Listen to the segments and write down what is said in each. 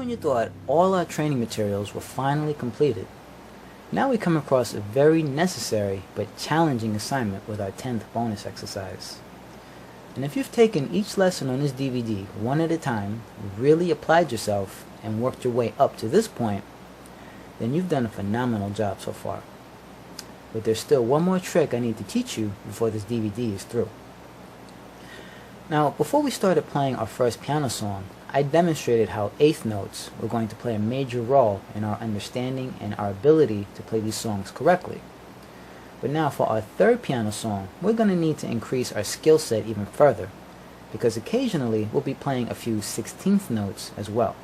when you thought all our training materials were finally completed, now we come across a very necessary but challenging assignment with our 10th bonus exercise. And if you've taken each lesson on this DVD one at a time, really applied yourself, and worked your way up to this point, then you've done a phenomenal job so far. But there's still one more trick I need to teach you before this DVD is through. Now, before we started playing our first piano song, I demonstrated how eighth notes were going to play a major role in our understanding and our ability to play these songs correctly. But now for our third piano song, we're going to need to increase our skill set even further, because occasionally we'll be playing a few 16th notes as well.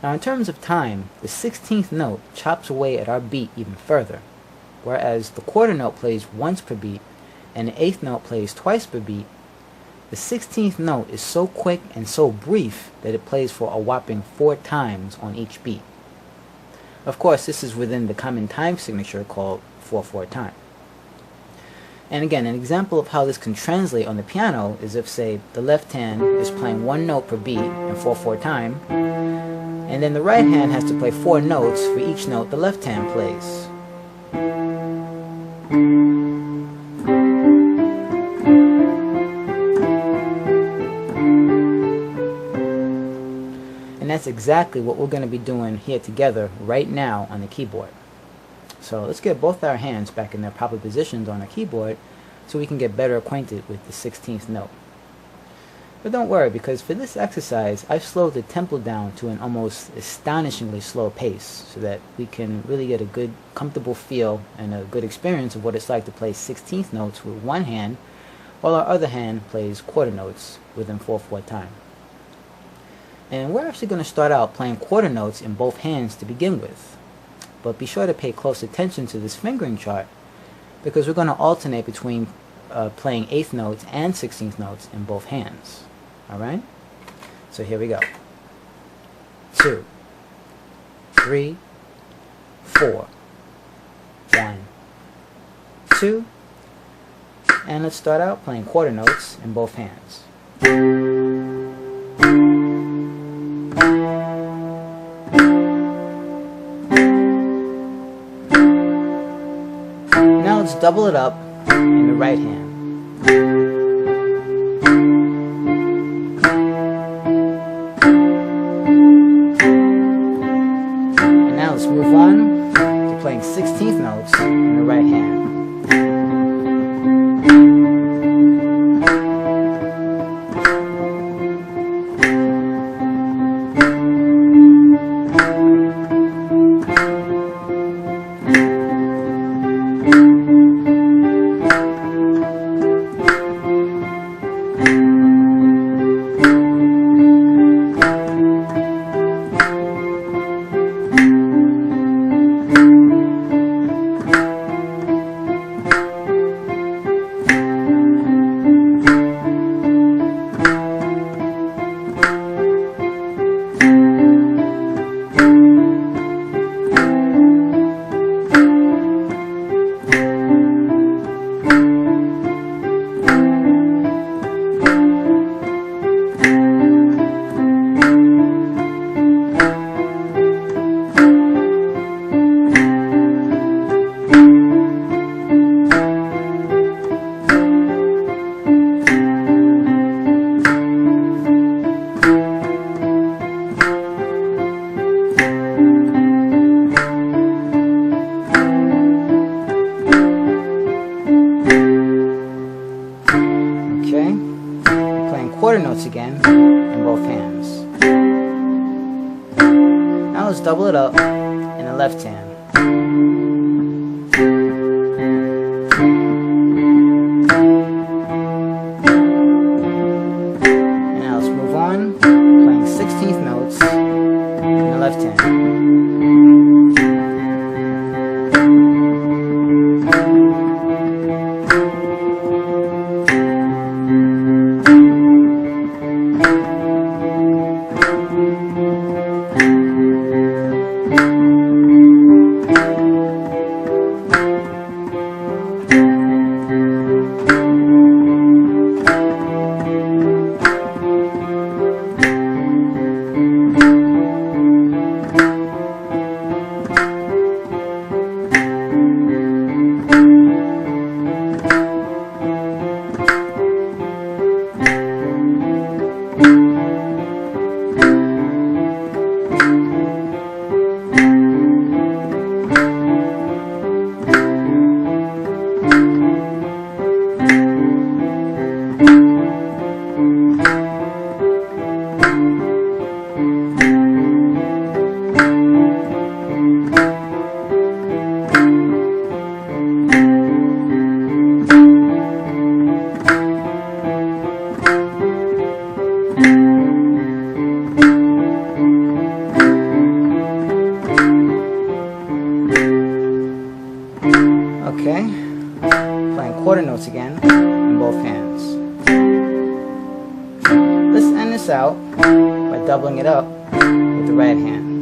Now in terms of time, the 16th note chops away at our beat even further, whereas the quarter note plays once per beat and the eighth note plays twice per beat. The 16th note is so quick and so brief that it plays for a whopping 4 times on each beat. Of course, this is within the common time signature called 4/4 time. And again, an example of how this can translate on the piano is if, say, the left hand is playing 1 note per beat in 4/4 time, and then the right hand has to play 4 notes for each note the left hand plays. And that's exactly what we're going to be doing here together right now on the keyboard. So let's get both our hands back in their proper positions on the keyboard so we can get better acquainted with the 16th note. But don't worry, because for this exercise I've slowed the tempo down to an almost astonishingly slow pace so that we can really get a good comfortable feel and a good experience of what it's like to play 16th notes with one hand while our other hand plays quarter notes within 4/4 time. And we're actually going to start out playing quarter notes in both hands to begin with. But be sure to pay close attention to this fingering chart, because we're going to alternate between playing 8th notes and 16th notes in both hands. Alright? So here we go. 2, 3, 4. 1, 2. And let's start out playing quarter notes in both hands. Now let's double it up in the right hand. And now let's move on to playing 16th notes in the right hand. Quarter notes again in both hands. Now let's double it up in the left hand. And now let's move on, playing 16th notes in the left hand. playing quarter notes again in both hands. Let's end this out by doubling it up with the right hand.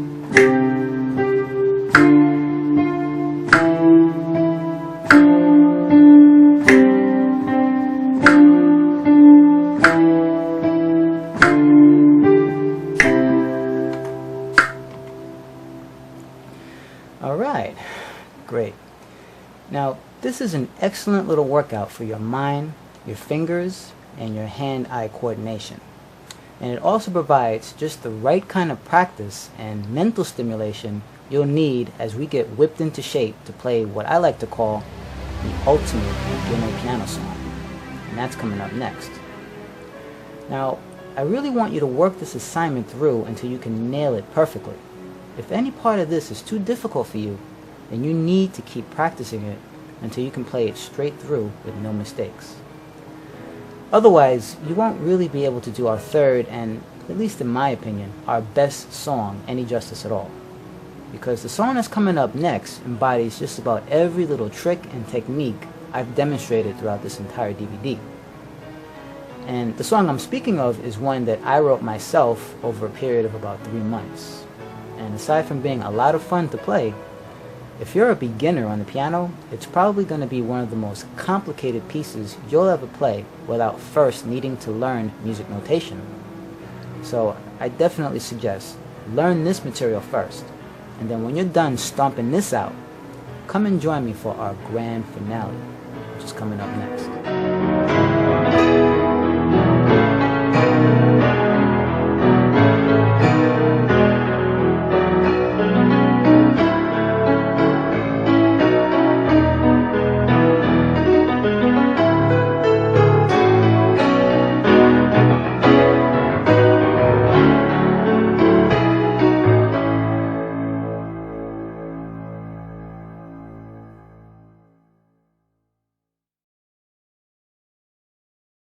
Alright, great. Now, this is an excellent little workout for your mind, your fingers, and your hand-eye coordination. And it also provides just the right kind of practice and mental stimulation you'll need as we get whipped into shape to play what I like to call the ultimate beginner piano song. And that's coming up next. Now, I really want you to work this assignment through until you can nail it perfectly. If any part of this is too difficult for you, then you need to keep practicing it until you can play it straight through with no mistakes. Otherwise, you won't really be able to do our third and, at least in my opinion, our best song any justice at all. Because the song that's coming up next embodies just about every little trick and technique I've demonstrated throughout this entire DVD. And the song I'm speaking of is one that I wrote myself over a period of about 3 months. And aside from being a lot of fun to play, if you're a beginner on the piano, it's probably going to be one of the most complicated pieces you'll ever play without first needing to learn music notation. So I definitely suggest learn this material first, and then when you're done stomping this out, come and join me for our grand finale, which is coming up next.